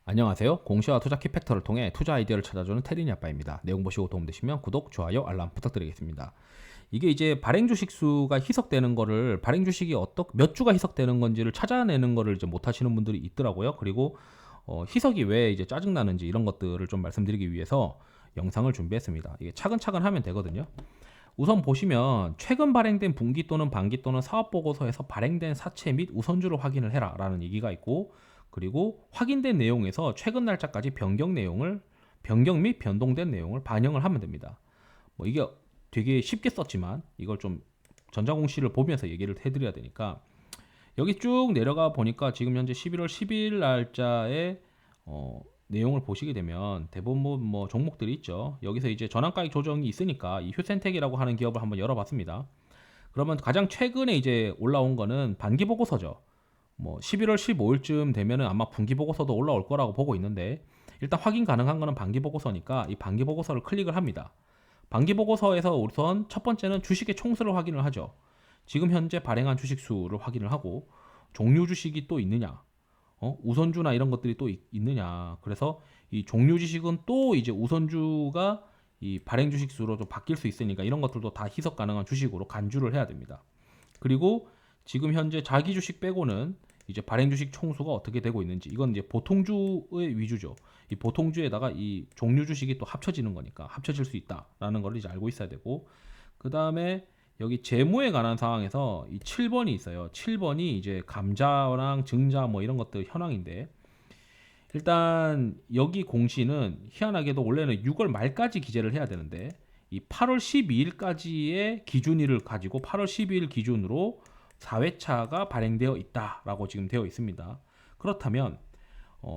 안녕하세요. 공시와 투자 키팩터를 통해 투자 아이디어를 찾아주는 테린이 아빠입니다. 내용 보시고 도움되시면 구독, 좋아요, 알람 부탁드리겠습니다. 이게 이제 발행 주식 수가 희석되는 거를 발행 주식이 몇 주가 희석되는 건지를 찾아내는 거를 이제 못 하시는 분들이 있더라고요. 그리고 희석이 왜 이제 짜증 나는지 이런 것들을 좀 말씀드리기 위해서 영상을 준비했습니다. 이게 차근차근 하면 되거든요. 우선 보시면 최근 발행된 분기 또는 반기 또는 사업 보고서에서 발행된 사채 및 우선주를 확인을 해라라는 얘기가 있고, 그리고 확인된 내용에서 최근 날짜까지 변경 및 변동된 내용을 반영을 하면 됩니다. 뭐 이게 되게 쉽게 썼지만 이걸 좀 전자공시를 보면서 얘기를 해드려야 되니까, 여기 쭉 내려가 보니까 지금 현재 11월 10일 날짜에 내용을 보시게 되면 대부분 뭐 종목들이 있죠. 여기서 이제 전환가액 조정이 있으니까 이 휴센텍이라고 하는 기업을 한번 열어봤습니다. 그러면 가장 최근에 이제 올라온 거는 반기 보고서죠. 뭐 11월 15일쯤 되면은 아마 분기 보고서도 올라올 거라고 보고 있는데, 일단 확인 가능한 거는 반기 보고서니까 이 반기 보고서를 클릭을 합니다. 반기 보고서에서 우선 첫 번째는 주식의 총수를 확인을 하죠. 지금 현재 발행한 주식 수를 확인을 하고, 종류 주식이 또 있느냐, 우선주나 이런 것들이 또 있느냐. 그래서 이 종류 주식은 또 이제 우선주가 이 발행 주식 수로 좀 바뀔 수 있으니까 이런 것들도 다 희석 가능한 주식으로 간주를 해야 됩니다. 그리고 지금 현재 자기 주식 빼고는 이제 발행 주식 총수가 어떻게 되고 있는지, 이건 이제 보통주의 위주죠. 이 보통주에다가 이 종류 주식이 또 합쳐지는 거니까 합쳐질 수 있다라는 걸 이제 알고 있어야 되고, 그 다음에 여기 재무에 관한 사항에서 이 7번이 있어요. 7번이 이제 감자랑 증자 뭐 이런 것들 현황인데, 일단 여기 공시는 희한하게도 원래는 6월 말까지 기재를 해야 되는데 이 8월 12일까지의 기준일을 가지고 8월 12일 기준으로 4회차가 발행되어 있다라고 지금 되어 있습니다. 그렇다면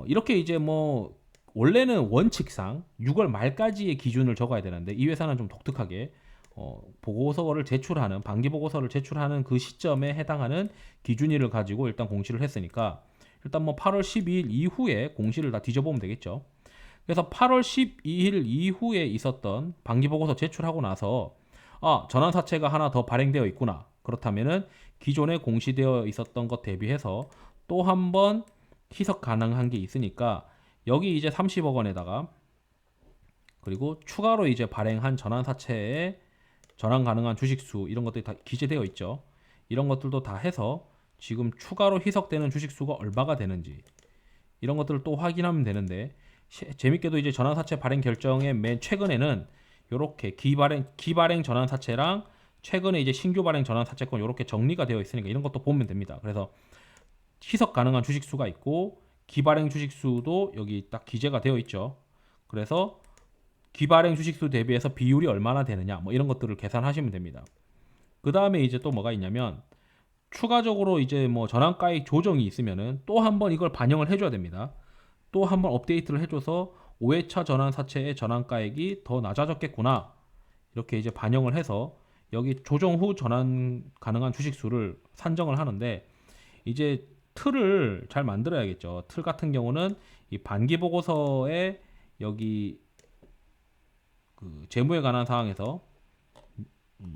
이렇게 이제 뭐 원래는 원칙상 6월 말까지의 기준을 적어야 되는데, 이 회사는 좀 독특하게 보고서를 제출하는 반기 보고서를 제출하는 그 시점에 해당하는 기준일을 가지고 일단 공시를 했으니까, 일단 뭐 8월 12일 이후에 공시를 다 뒤져보면 되겠죠. 그래서 8월 12일 이후에 있었던 반기 보고서 제출하고 나서 전환 사채가 하나 더 발행되어 있구나. 그렇다면은 기존에 공시되어 있었던 것 대비해서 또 한 번 희석 가능한 게 있으니까, 여기 이제 30억 원에다가 그리고 추가로 이제 발행한 전환 사채에 전환 가능한 주식수 이런 것들이 다 기재되어 있죠. 이런 것들도 다 해서 지금 추가로 희석되는 주식수가 얼마가 되는지 이런 것들을 또 확인하면 되는데, 재밌게도 이제 전환사채 발행 결정의 맨 최근에는 이렇게 기발행 전환사채랑 최근에 이제 신규 발행 전환사채권 이렇게 정리가 되어 있으니까 이런 것도 보면 됩니다. 그래서 희석 가능한 주식수가 있고 기발행 주식수도 여기 딱 기재가 되어 있죠. 그래서 기발행 주식수 대비해서 비율이 얼마나 되느냐 뭐 이런 것들을 계산하시면 됩니다. 그 다음에 이제 또 뭐가 있냐면, 추가적으로 이제 뭐 전환가액 조정이 있으면은 또 한 번 이걸 반영을 해줘야 됩니다. 또 한 번 업데이트를 해줘서 5회차 전환 사채의 전환가액이 더 낮아졌겠구나, 이렇게 이제 반영을 해서 여기 조정 후 전환 가능한 주식수를 산정을 하는데, 이제 틀을 잘 만들어야겠죠. 틀 같은 경우는 이 반기 보고서에 여기 그 재무에 관한 사항에서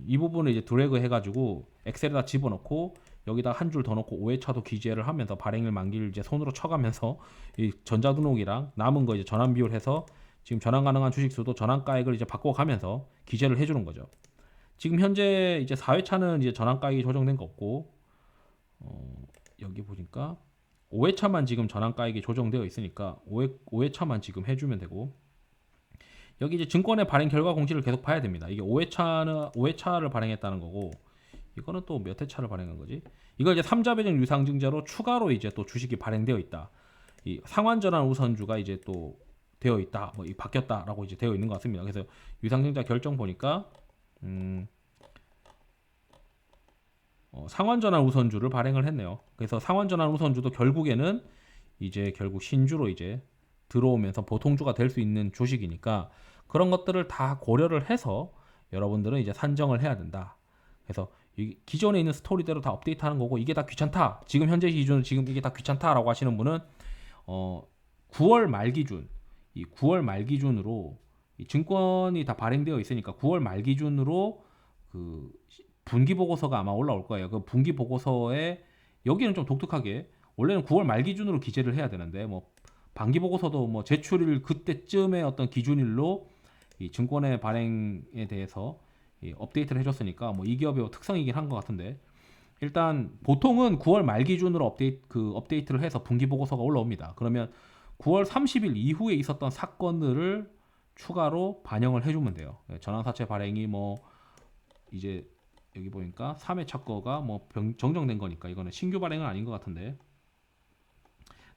이 부분을 이제 드래그 해가지고 엑셀에다 집어넣고 여기다 한 줄 더 넣고 5회차도 기재를 하면서 발행일 만기를 이제 손으로 쳐가면서 이 전자등록이랑 남은 거 이제 전환 비율해서 지금 전환 가능한 주식수도 전환가액을 이제 바꿔가면서 기재를 해주는 거죠. 지금 현재 이제 4회차는 이제 전환가액이 조정된 거 없고, 여기 보니까 5회차만 지금 전환가액이 조정되어 있으니까 5회차만 지금 해주면 되고, 여기 이제 증권의 발행 결과 공시를 계속 봐야 됩니다. 이게 5회차를 발행했다는 거고, 이거는 또 몇 회차를 발행한 거지? 이걸 이제 3자 배정 유상증자로 추가로 이제 또 주식이 발행되어 있다. 이 상환 전환 우선주가 이제 또 되어 있다. 뭐 바뀌었다라고 이제 되어 있는 것 같습니다. 그래서 유상증자 결정 보니까 상환 전환 우선주를 발행을 했네요. 그래서 상환 전환 우선주도 결국에는 이제 결국 신주로 이제 들어오면서 보통주가 될 수 있는 주식이니까 그런 것들을 다 고려를 해서 여러분들은 이제 산정을 해야 된다. 그래서 기존에 있는 스토리대로 다 업데이트하는 거고, 이게 다 귀찮다, 지금 현재 기준으로 지금 이게 다 귀찮다라고 하시는 분은 9월 말 기준, 이 9월 말 기준으로 이 증권이 다 발행되어 있으니까 9월 말 기준으로 그 분기 보고서가 아마 올라올 거예요. 그 분기 보고서에 여기는 좀 독특하게 원래는 9월 말 기준으로 기재를 해야 되는데 뭐 반기 보고서도 뭐 제출일 그때쯤에 어떤 기준일로 이 증권의 발행에 대해서 이 업데이트를 해줬으니까 뭐 이 기업의 특성이긴 한 것 같은데, 일단 보통은 9월 말 기준으로 업데이트를 해서 분기 보고서가 올라옵니다. 그러면 9월 30일 이후에 있었던 사건들을 추가로 반영을 해주면 돼요. 전환사채 발행이 뭐 이제 여기 보니까 3회차 거가 뭐 정정된 거니까 이거는 신규 발행은 아닌 것 같은데,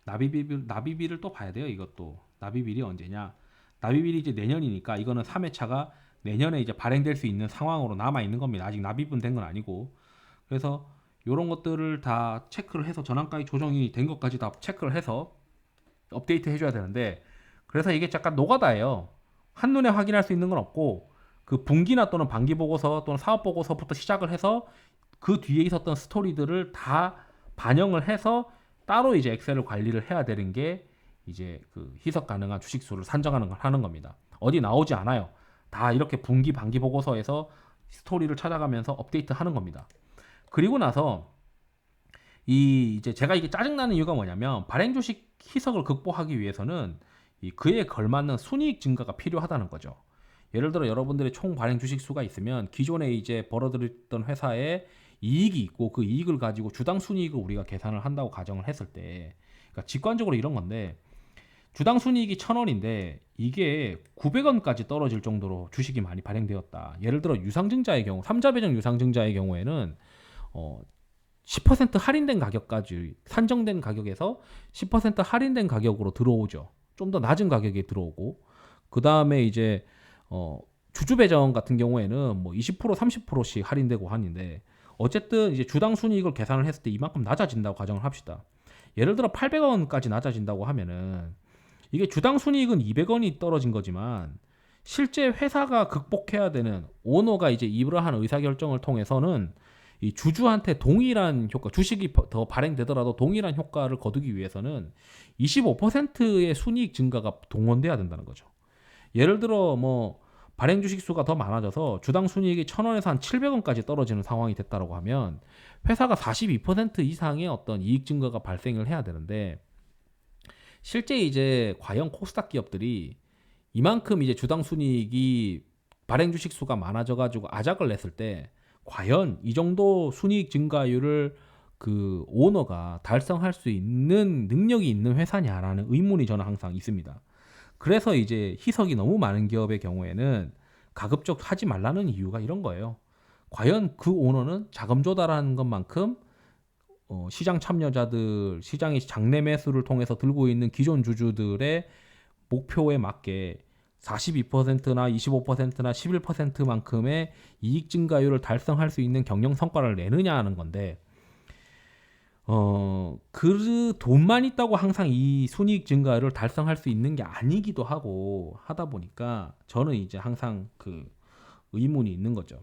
납입일을 또 봐야 돼요. 이것도 납입일이 언제냐? 납입일이 이제 내년이니까 이거는 3회차가 내년에 이제 발행될 수 있는 상황으로 남아 있는 겁니다. 아직 납입은 된 건 아니고. 그래서 이런 것들을 다 체크를 해서 전환가액 조정이 된 것까지 다 체크를 해서 업데이트 해줘야 되는데, 그래서 이게 약간 노가다예요. 한눈에 확인할 수 있는 건 없고, 그 분기나 또는 반기 보고서 또는 사업 보고서부터 시작을 해서 그 뒤에 있었던 스토리들을 다 반영을 해서 따로 이제 엑셀을 관리를 해야 되는 게 이제 그 희석 가능한 주식수를 산정하는 걸 하는 겁니다. 어디 나오지 않아요. 다 이렇게 분기 반기 보고서에서 스토리를 찾아가면서 업데이트 하는 겁니다. 그리고 나서 이 이제 제가 이게 짜증나는 이유가 뭐냐면, 발행 주식 희석을 극복하기 위해서는 이 그에 걸맞는 순이익 증가가 필요하다는 거죠. 예를 들어 여러분들의 총 발행 주식 수가 있으면 기존에 이제 벌어들였던 회사에 이익이 있고, 그 이익을 가지고 주당 순이익을 우리가 계산을 한다고 가정을 했을 때, 그러니까 직관적으로 이런 건데, 주당 순이익이 1,000원인데 이게 900원까지 떨어질 정도로 주식이 많이 발행되었다. 예를 들어 유상증자의 경우, 삼자 배정 유상증자의 경우에는 10% 할인된 가격까지, 산정된 가격에서 10% 할인된 가격으로 들어오죠. 좀 더 낮은 가격에 들어오고, 그 다음에 이제 주주 배정 같은 경우에는 뭐 20% 30%씩 할인되고 하는데, 어쨌든 이제 주당 순이익을 계산을 했을 때 이만큼 낮아진다고 가정을 합시다. 예를 들어 800원까지 낮아진다고 하면은 이게 주당 순이익은 200원이 떨어진 거지만, 실제 회사가 극복해야 되는, 오너가 이제 이러한 의사결정을 통해서는 이 주주한테 동일한 효과, 주식이 더 발행되더라도 동일한 효과를 거두기 위해서는 25%의 순이익 증가가 동원돼야 된다는 거죠. 예를 들어 뭐 발행 주식 수가 더 많아져서 주당 순이익이 1,000원에서 한 700원까지 떨어지는 상황이 됐다고 하면 회사가 42% 이상의 어떤 이익 증가가 발생을 해야 되는데, 실제 이제 과연 코스닥 기업들이 이만큼 이제 주당 순이익이 발행 주식 수가 많아져 가지고 아작을 냈을 때 과연 이 정도 순이익 증가율을 그 오너가 달성할 수 있는 능력이 있는 회사냐라는 의문이 저는 항상 있습니다. 그래서 이제 희석이 너무 많은 기업의 경우에는 가급적 하지 말라는 이유가 이런 거예요. 과연 그 오너는 자금 조달하는 것만큼 시장 참여자들, 시장의 장내 매수를 통해서 들고 있는 기존 주주들의 목표에 맞게 42%나 25%나 11%만큼의 이익 증가율을 달성할 수 있는 경영 성과를 내느냐 하는 건데, 그 돈만 있다고 항상 이 순이익 증가를 달성할 수 있는 게 아니기도 하고 하다 보니까 저는 이제 항상 그 의문이 있는 거죠.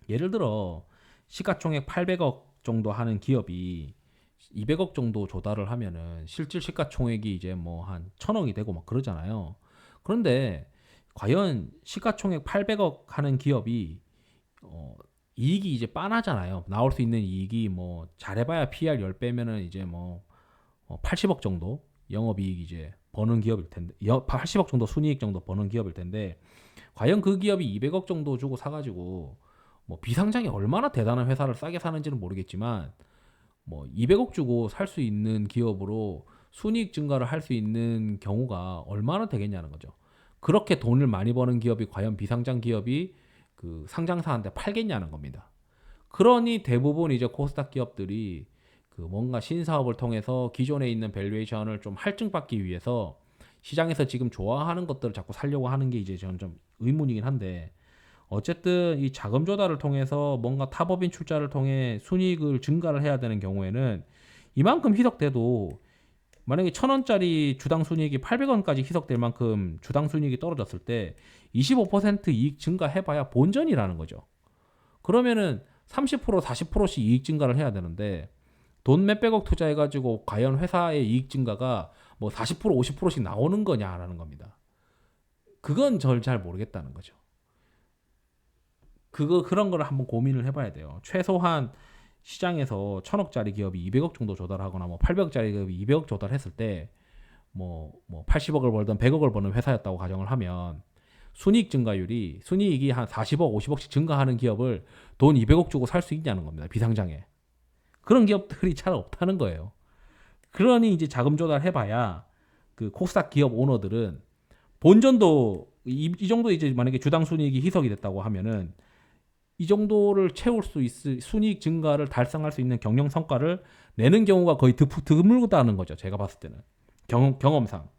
예를 들어 시가총액 800억 정도 하는 기업이 200억 정도 조달을 하면은 실질 시가총액이 이제 뭐 한 1,000억이 되고 막 그러잖아요. 그런데 과연 시가총액 800억 하는 기업이 이익이 이제 빤하잖아요. 나올 수 있는 이익이 뭐 잘해봐야 PR 10배면은 이제 뭐 80억 정도 영업이익 이제 버는 기업일 텐데, 80억 정도 순이익 정도 버는 기업일 텐데, 과연 그 기업이 200억 정도 주고 사가지고 뭐 비상장에 얼마나 대단한 회사를 싸게 사는지는 모르겠지만 뭐 200억 주고 살 수 있는 기업으로 순이익 증가를 할 수 있는 경우가 얼마나 되겠냐는 거죠. 그렇게 돈을 많이 버는 기업이 과연 비상장 기업이 그 상장사한테 팔겠냐는 겁니다. 그러니 대부분 이제 코스닥 기업들이 그 뭔가 신사업을 통해서 기존에 있는 밸류에이션을 좀 할증받기 위해서 시장에서 지금 좋아하는 것들을 자꾸 살려고 하는 게 이제 저는 좀 의문이긴 한데, 어쨌든 이 자금 조달을 통해서 뭔가 타법인 출자를 통해 순이익을 증가를 해야 되는 경우에는 이만큼 희석돼도, 만약에 1,000원짜리 주당 순이익이 800원까지 희석될 만큼 주당 순이익이 떨어졌을 때 25% 이익 증가해봐야 본전이라는 거죠. 그러면은 30% 40%씩 이익 증가를 해야 되는데, 돈 몇백억 투자해가지고 과연 회사의 이익 증가가 뭐 40% 50%씩 나오는 거냐라는 겁니다. 그건 절 잘 모르겠다는 거죠. 그런 거를 한번 고민을 해봐야 돼요. 최소한 시장에서 1,000억짜리 기업이 200억 정도 조달하거나 뭐 800억짜리 기업이 200억 조달했을 때 뭐 80억을 벌든 100억을 버는 회사였다고 가정을 하면 순이익이 한 40억, 50억씩 증가하는 기업을 돈 200억 주고 살 수 있냐는 겁니다. 비상장에. 그런 기업들이 잘 없다는 거예요. 그러니 이제 자금 조달해봐야 그 코스닥 기업 오너들은 본전도 이 정도 이제 만약에 주당 순이익이 희석이 됐다고 하면은 이 정도를 채울 수 있을 순이익 증가를 달성할 수 있는 경영 성과를 내는 경우가 거의 드물다는 거죠. 제가 봤을 때는 경험상.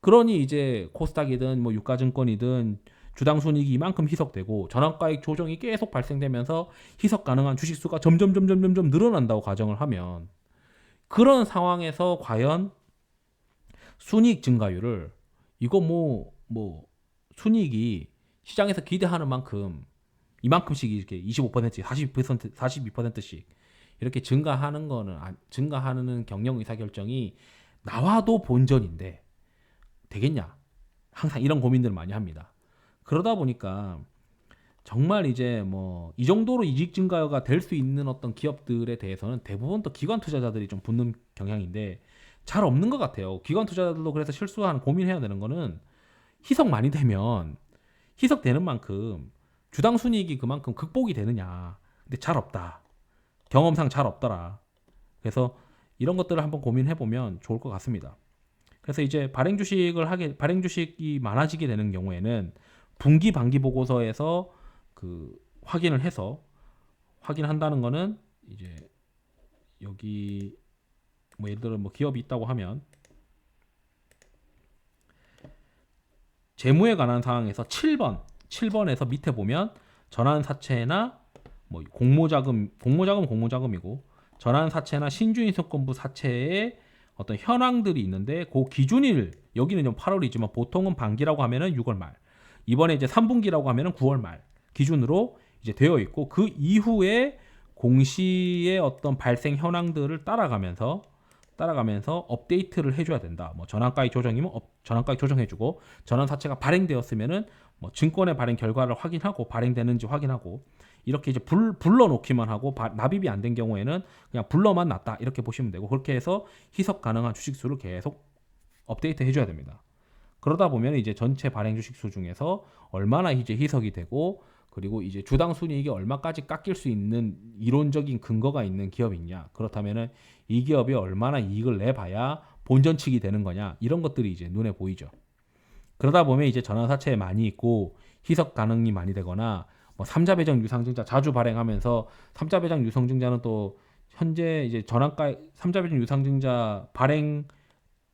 그러니 이제 코스닥이든 뭐 유가증권이든 주당 순이익이 이만큼 희석되고 전환가액 조정이 계속 발생되면서 희석 가능한 주식 수가 점점 늘어난다고 가정을 하면 그런 상황에서 과연 순이익 증가율을 이거 뭐 순이익이 시장에서 기대하는 만큼 이만큼씩 이렇게 25%, 42%씩 이렇게 증가하는 경영 의사 결정이 나와도 본전인데 되겠냐? 항상 이런 고민들을 많이 합니다. 그러다 보니까 정말 이제 뭐 이 정도로 이직 증가가 될 수 있는 어떤 기업들에 대해서는 대부분 또 기관 투자자들이 좀 붙는 경향인데 잘 없는 것 같아요. 기관 투자자들도 그래서 실수하는 고민해야 되는 거는 희석 많이 되면 희석되는 만큼 주당 순이익이 그만큼 극복이 되느냐. 근데 잘 없다. 경험상 잘 없더라. 그래서 이런 것들을 한번 고민해 보면 좋을 것 같습니다. 그래서 이제 발행 주식이 많아지게 되는 경우에는 분기 반기 보고서에서 그 확인한다는 거는 이제 여기 뭐 예를 들어 뭐 기업이 있다고 하면 재무에 관한 사항에서 7번에서 밑에 보면 전환사채나 뭐 공모자금이고 전환사채나 신주인수권부 사채의 어떤 현황들이 있는데 그 기준일 여기는 좀 8월이지만 보통은 반기라고 하면은 6월 말 이번에 이제 3분기라고 하면은 9월 말 기준으로 이제 되어 있고 그 이후에 공시의 어떤 발생 현황들을 따라가면서 업데이트를 해줘야 된다. 뭐 전환가액 조정이면 전환가액 조정해주고 전환사채가 발행되었으면은 뭐 증권의 발행 결과를 확인하고 발행되는지 확인하고 이렇게 이제 불러놓기만 하고 납입이 안 된 경우에는 그냥 불러만 놨다 이렇게 보시면 되고 그렇게 해서 희석 가능한 주식 수를 계속 업데이트 해줘야 됩니다. 그러다 보면 이제 전체 발행 주식 수 중에서 얼마나 이제 희석이 되고 그리고 이제 주당 순이익이 얼마까지 깎일 수 있는 이론적인 근거가 있는 기업이냐 그렇다면은 이 기업이 얼마나 이익을 내봐야 본전치기 되는 거냐 이런 것들이 이제 눈에 보이죠. 그러다 보면 이제 전환사채에 많이 있고 희석 가능이 많이 되거나 뭐 삼자 배정 유상증자 자주 발행하면서 삼자 배정 유상증자는 또 현재 이제 삼자 배정 유상증자 발행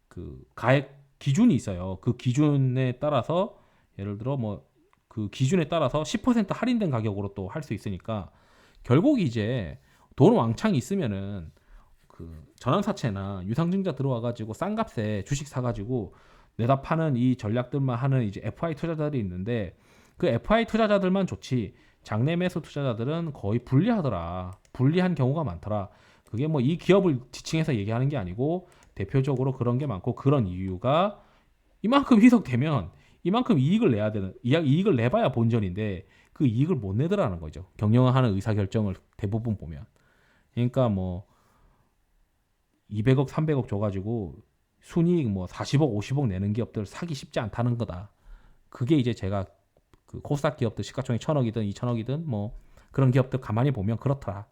그 가액 기준이 있어요. 그 기준에 따라서 예를 들어 뭐 그 기준에 따라서 10% 할인된 가격으로 또 할 수 있으니까 결국 이제 돈 왕창 있으면은 그 전환사채나 유상증자 들어와 가지고 싼 값에 주식 사 가지고 내다 파는 이 전략들만 하는 이제 FI 투자자들이 있는데 그 FI 투자자들만 좋지 장내 매수 투자자들은 거의 불리한 경우가 많더라. 그게 뭐 이 기업을 지칭해서 얘기하는 게 아니고 대표적으로 그런 게 많고 그런 이유가 이만큼 희석되면 이만큼 이익을 내봐야 본전인데 그 이익을 못 내더라는 거죠. 경영하는 의사결정을 대부분 보면. 그러니까 뭐 200억, 300억 줘가지고 순이익 뭐 40억, 50억 내는 기업들 사기 쉽지 않다는 거다. 그게 이제 제가 그 코스닥 기업들 시가총액 1000억이든 2000억이든 뭐 그런 기업들 가만히 보면 그렇더라.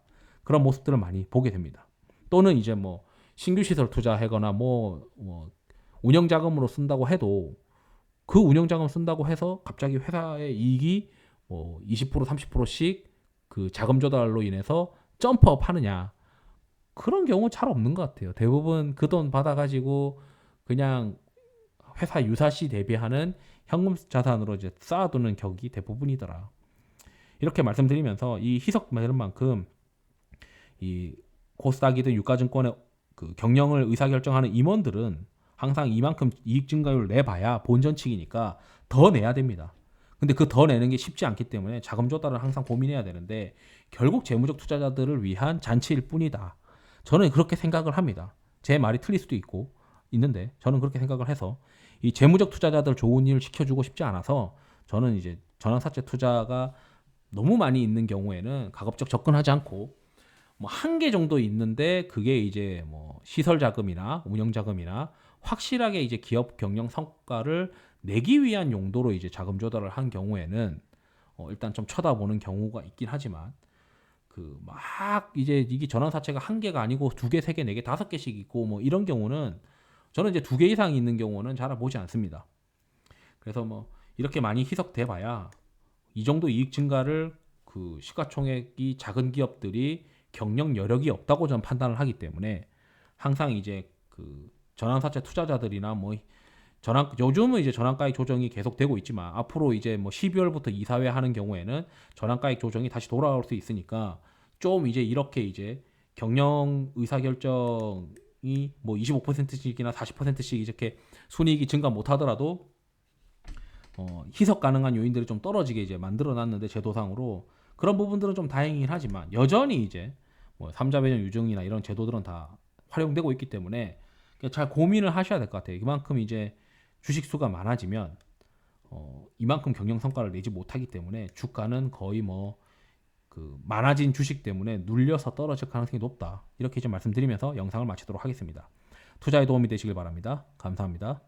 그런 모습들을 많이 보게 됩니다. 또는 이제 뭐 신규 시설 투자하거나 뭐 운영 자금으로 쓴다고 해도 그 운영 자금 쓴다고 해서 갑자기 회사의 이익이 뭐 20% 30%씩 그 자금 조달로 인해서 점프업 하느냐 그런 경우 잘 없는 것 같아요. 대부분 그 돈 받아가지고 그냥 회사 유사시 대비하는 현금 자산으로 이제 쌓아두는 격이 대부분이더라. 이렇게 말씀드리면서 이 희석 매는 만큼 이 코스닥이든 유가증권의 그 경영을 의사결정하는 임원들은 항상 이만큼 이익 증가율을 내봐야 본전치기니까 더 내야 됩니다. 근데 그 더 내는 게 쉽지 않기 때문에 자금 조달을 항상 고민해야 되는데 결국 재무적 투자자들을 위한 잔치일 뿐이다. 저는 그렇게 생각을 합니다. 제 말이 틀릴 수도 있는데 저는 그렇게 생각을 해서 이 재무적 투자자들 좋은 일 시켜주고 싶지 않아서 저는 이제 전환사채 투자가 너무 많이 있는 경우에는 가급적 접근하지 않고 뭐 한 개 정도 있는데 그게 이제 뭐 시설 자금이나 운영 자금이나 확실하게 이제 기업 경영 성과를 내기 위한 용도로 이제 자금 조달을 한 경우에는 일단 좀 쳐다보는 경우가 있긴 하지만 그 막 이제 이게 전환사채가 한 개가 아니고 두 개, 세 개, 네 개, 다섯 개씩 있고 뭐 이런 경우는 저는 이제 두 개 이상 있는 경우는 잘 보지 않습니다. 그래서 뭐 이렇게 많이 희석돼 봐야 이 정도 이익 증가를 그 시가총액이 작은 기업들이 경영 여력이 없다고 저는 판단을 하기 때문에 항상 이제 그 전환사채 투자자들이나 뭐 요즘은 이제 전환가액 조정이 계속되고 있지만 앞으로 이제 뭐 12월부터 이사회 하는 경우에는 전환가액 조정이 다시 돌아올 수 있으니까 좀 이제 이렇게 이제 경영 의사결정이 뭐 25%씩이나 40%씩 이렇게 순이익이 증가 못 하더라도 희석 가능한 요인들이 좀 떨어지게 이제 만들어 놨는데 제도상으로 그런 부분들은 좀 다행이긴 하지만 여전히 이제 뭐 삼자 배정 유증이나 이런 제도들은 다 활용되고 있기 때문에 잘 고민을 하셔야 될 것 같아요. 이만큼 이제 주식 수가 많아지면 이만큼 경영 성과를 내지 못하기 때문에 주가는 거의 뭐 그 많아진 주식 때문에 눌려서 떨어질 가능성이 높다. 이렇게 좀 말씀드리면서 영상을 마치도록 하겠습니다. 투자에 도움이 되시길 바랍니다. 감사합니다.